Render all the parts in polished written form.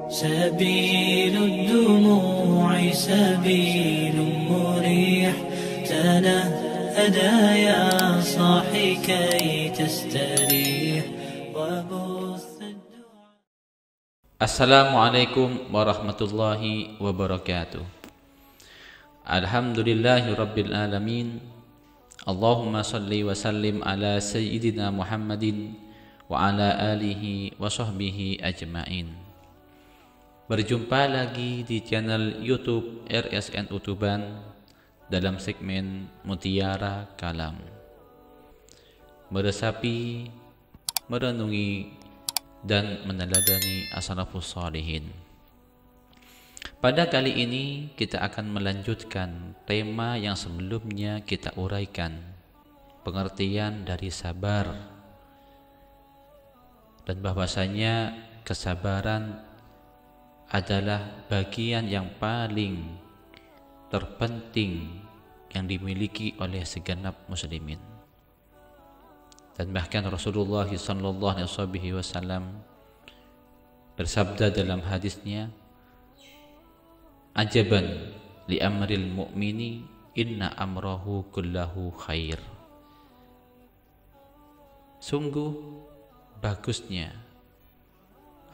سبيل الدموع سبيل مريح تنهدى يا صاحي كي تستريح وبث الدعاء. Assalamualaikum warahmatullahi wabarakatuh. Alhamdulillahi rabbil alamin. Allahumma salli wa sallim ala sayyidina Muhammadin wa ala alihi wa sahbihi ajmain. Berjumpa lagi di channel YouTube RSNU Tuban dalam segmen Mutiara Kalam. Meresapi, merenungi dan meneladani as-salafus shalihin. Pada kali ini kita akan melanjutkan tema yang sebelumnya kita uraikan, pengertian dari sabar, dan bahwasanya kesabaran adalah bagian yang paling terpenting yang dimiliki oleh segenap muslimin. Dan bahkan Rasulullah SAW bersabda dalam hadisnya, ajaban li amril mu'mini inna amrahu kullahu khair. Sungguh bagusnya,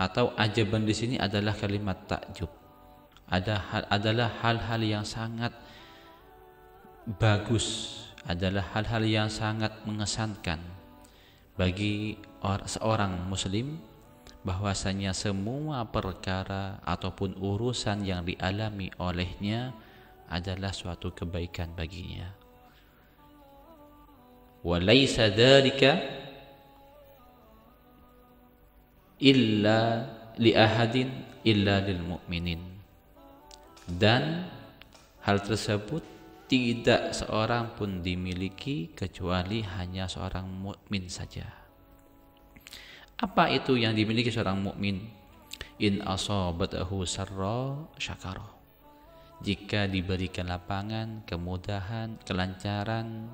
atau ajaban di sini adalah kalimat takjub. Adalah hal-hal yang sangat bagus, adalah hal-hal yang sangat mengesankan bagi seorang muslim, bahwasanya semua perkara ataupun urusan yang dialami olehnya adalah suatu kebaikan baginya. Wa laisa dzalika illa li ahadin illa lil mu'minin. Dan hal tersebut tidak seorang pun dimiliki kecuali hanya seorang mukmin saja. Apa itu yang dimiliki seorang mukmin? In asabatahu sarra syakara. Jika diberikan lapangan, kemudahan, kelancaran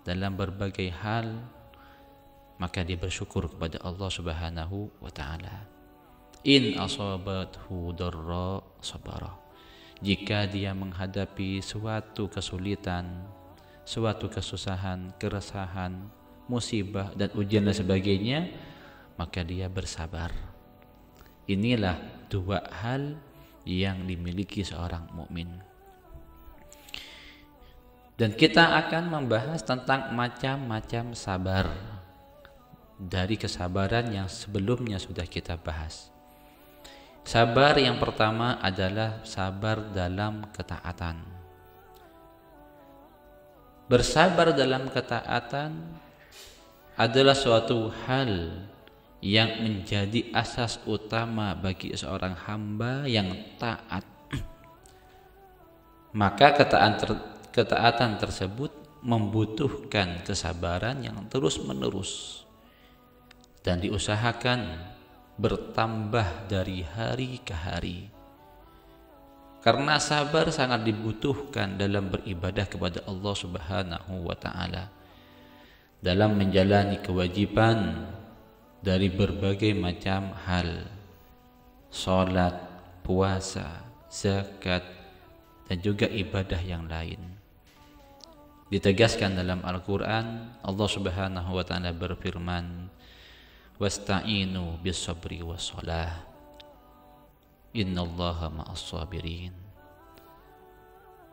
dalam berbagai hal, maka dia bersyukur kepada Allah Subhanahu wa taala. In asabathu darra sabara. Jika dia menghadapi suatu kesulitan, suatu kesusahan, keresahan, musibah dan ujian dan sebagainya, maka dia bersabar. Inilah dua hal yang dimiliki seorang mukmin. Dan kita akan membahas tentang macam-macam sabar dari kesabaran yang sebelumnya sudah kita bahas. Sabar yang pertama adalah sabar dalam ketaatan. Bersabar dalam ketaatan adalah suatu hal yang menjadi asas utama bagi seorang hamba yang taat. Maka ketaatan tersebut membutuhkan kesabaran yang terus-menerus dan diusahakan bertambah dari hari ke hari. Karena sabar sangat dibutuhkan dalam beribadah kepada Allah Subhanahu wa taala, dalam menjalani kewajiban dari berbagai macam hal, salat, puasa, zakat, dan juga ibadah yang lain. Ditegaskan dalam Al-Quran, Allah Subhanahu wa ta'ala berfirman, wasta'inu bis sabri was salah innallaha ma'as sabirin.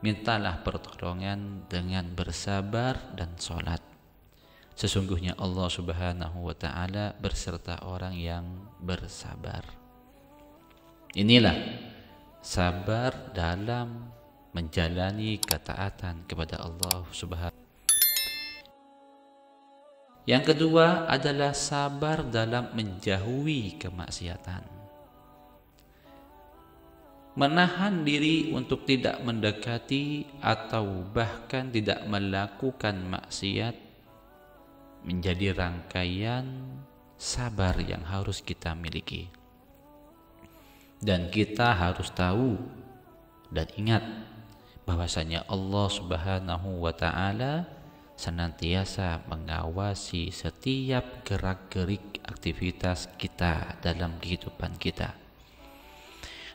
Mintalah pertolongan dengan bersabar dan salat. Sesungguhnya Allah Subhanahu wa ta'ala berserta orang yang bersabar. Inilah sabar dalam menjalani ketaatan kepada Allah Subhanahu. Yang kedua adalah sabar dalam menjauhi kemaksiatan. Menahan diri untuk tidak mendekati atau bahkan tidak melakukan maksiat menjadi rangkaian sabar yang harus kita miliki. Dan kita harus tahu dan ingat bahwasanya Allah Subhanahu wa ta'ala senantiasa mengawasi setiap gerak-gerik aktivitas kita dalam kehidupan kita.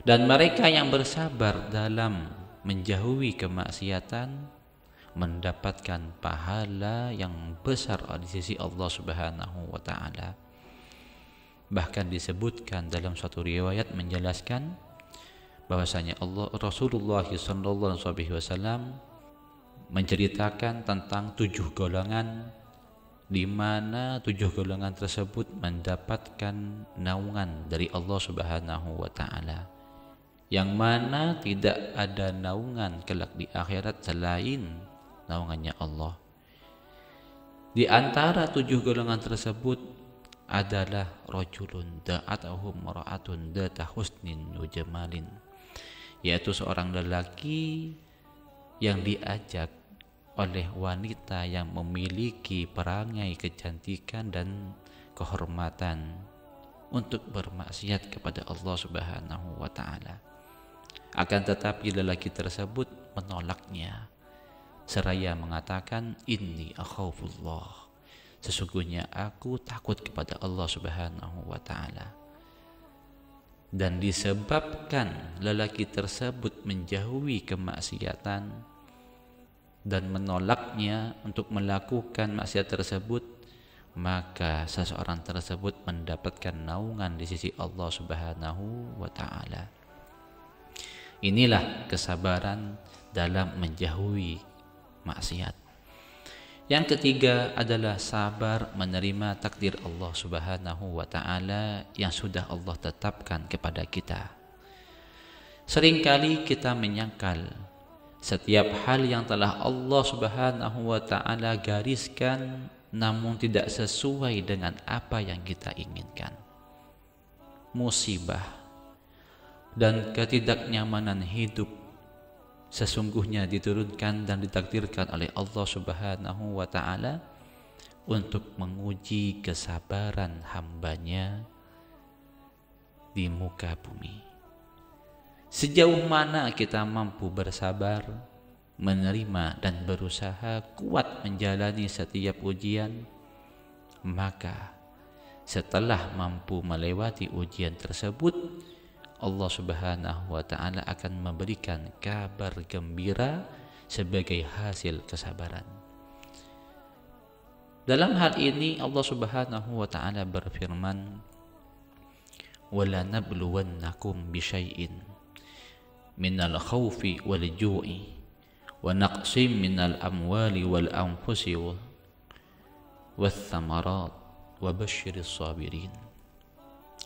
Dan mereka yang bersabar dalam menjauhi kemaksiatan mendapatkan pahala yang besar di sisi Allah Subhanahu wa taala. Bahkan disebutkan dalam suatu riwayat menjelaskan bahwasanya Rasulullah sallallahu alaihi wasallam menceritakan tentang 7 golongan, di mana 7 golongan tersebut mendapatkan naungan dari Allah Subhanahu wa taala, yang mana tidak ada naungan kelak di akhirat selain naungannya Allah. Di antara 7 golongan tersebut adalah rajulun da'atuhu mar'atun data husnin wa jamalin, yaitu seorang lelaki yang diajak oleh wanita yang memiliki perangai kecantikan dan kehormatan untuk bermaksiat kepada Allah Subhanahu wa taala. Akan tetapi lelaki tersebut menolaknya seraya mengatakan, inni akhafullah, sesungguhnya aku takut kepada Allah Subhanahu wa taala. Dan disebabkan lelaki tersebut menjauhi kemaksiatan dan menolaknya untuk melakukan maksiat tersebut, maka seseorang tersebut mendapatkan naungan di sisi Allah Subhanahu wa taala. Inilah kesabaran dalam menjauhi maksiat. Yang ketiga adalah sabar menerima takdir Allah Subhanahu wa taala yang sudah Allah tetapkan kepada kita. Seringkali kita menyangkal setiap hal yang telah Allah Subhanahu wa taala gariskan namun tidak sesuai dengan apa yang kita inginkan. Musibah dan ketidaknyamanan hidup sesungguhnya diturunkan dan ditakdirkan oleh Allah Subhanahu wa taala untuk menguji kesabaran hambanya di muka bumi. Sejauh mana kita mampu bersabar, menerima dan berusaha kuat menjalani setiap ujian, maka setelah mampu melewati ujian tersebut, Allah Subhanahu wa taala akan memberikan kabar gembira sebagai hasil kesabaran. Dalam hal ini Allah Subhanahu wa taala berfirman, "Wala nabluwannakum bisyai'in minal khaufi wal ju'i wa naqsim minal amwali wal anfusi wath thamarat wa basyiris sabirin."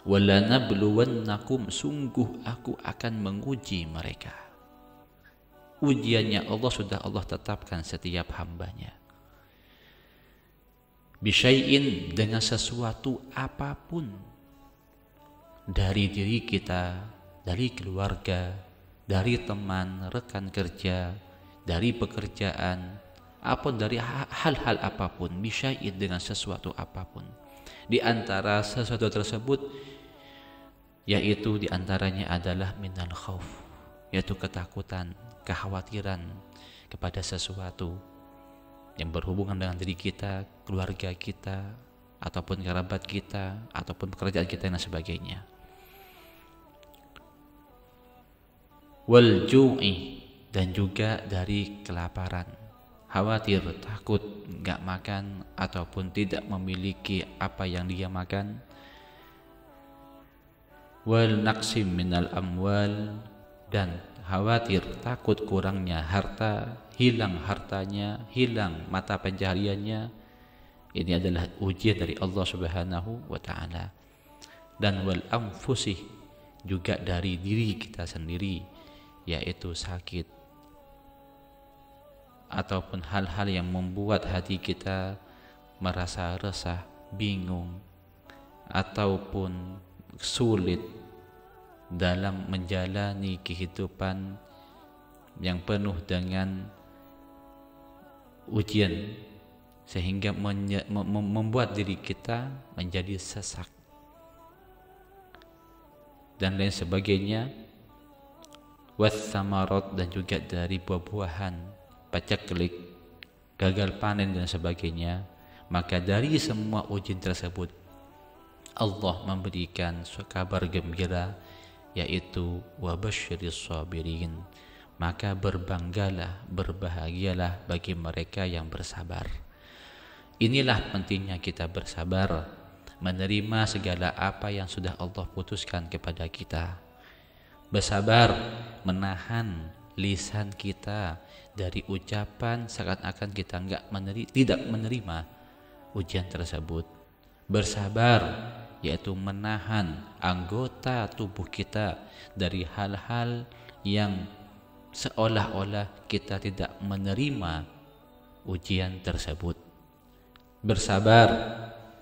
Wala nabluwannakum, sungguh aku akan menguji mereka. Ujiannya Allah tetapkan setiap hambanya. Bisyai'in, dengan sesuatu apapun, dari diri kita, dari keluarga, dari teman, rekan kerja, dari pekerjaan, apapun, dari hal-hal apapun. Bisyai'in, dengan sesuatu apapun. Di antara sesuatu tersebut, yaitu diantaranya adalah minal khauf, yaitu ketakutan, kekhawatiran kepada sesuatu yang berhubungan dengan diri kita, keluarga kita, ataupun kerabat kita, ataupun pekerjaan kita dan sebagainya. Wal ju'i, dan juga dari kelaparan, khawatir, takut nggak makan ataupun tidak memiliki apa yang dia makan. Wal naqsim minal amwal, dan khawatir, takut kurangnya harta, hilang hartanya, hilang mata pencahariannya. Ini adalah ujian dari Allah Subhanahu wa taala. Dan wal anfusi, juga dari diri kita sendiri, yaitu sakit ataupun hal-hal yang membuat hati kita merasa resah, bingung, ataupun sulit dalam menjalani kehidupan yang penuh dengan ujian, sehingga membuat diri kita menjadi sesak dan lain sebagainya. Wathamarat, dan juga dari buah-buahan, paceklik, gagal panen dan sebagainya. Maka dari semua ujian tersebut Allah memberikan kabar gembira, yaitu wabasyiris sabirin, maka berbanggalah, berbahagialah bagi mereka yang bersabar. Inilah pentingnya kita bersabar, menerima segala apa yang sudah Allah putuskan kepada kita. Bersabar menahan lisan kita dari ucapan seakan-akan kita tidak menerima ujian tersebut. Bersabar yaitu menahan anggota tubuh kita dari hal-hal yang seolah-olah kita tidak menerima ujian tersebut. Bersabar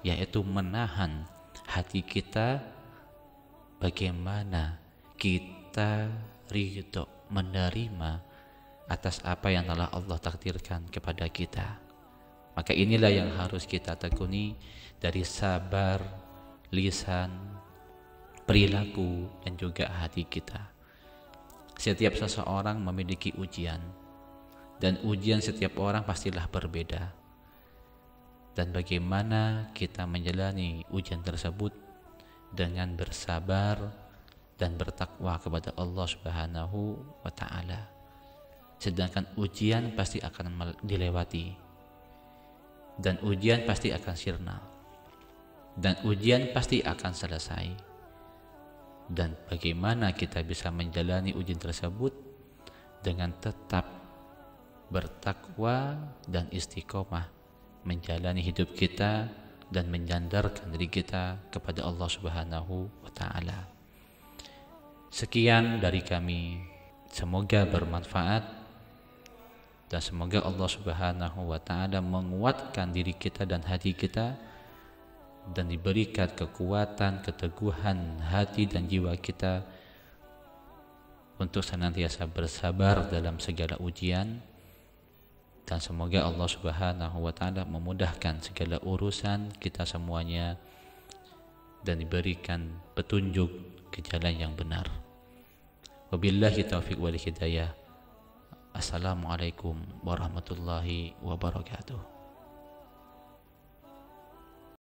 yaitu menahan hati kita bagaimana kita ridho menerima atas apa yang telah Allah takdirkan kepada kita. Maka inilah yang harus kita tekuni dari sabar, lisan, perilaku, dan juga hati kita. Setiap seseorang memiliki ujian, dan ujian setiap orang pastilah berbeda. Dan bagaimana kita menjalani ujian tersebut dengan bersabar dan bertakwa kepada Allah Subhanahu wa ta'ala. Sedangkan ujian pasti akan dilewati, dan ujian pasti akan sirna, dan ujian pasti akan selesai. Dan bagaimana kita bisa menjalani ujian tersebut dengan tetap bertakwa dan istiqomah menjalani hidup kita dan menyandarkan diri kita kepada Allah Subhanahu wa ta'ala. Sekian dari kami, semoga bermanfaat dan semoga Allah Subhanahu wa ta'ala menguatkan diri kita dan hati kita, dan diberikan kekuatan, keteguhan hati dan jiwa kita untuk senantiasa bersabar dalam segala ujian. Dan semoga Allah Subhanahu wa ta'ala memudahkan segala urusan kita semuanya dan diberikan petunjuk ke jalan yang benar. Wabillahi taufiq wal hidayah. Assalamualaikum warahmatullahi wabarakatuh.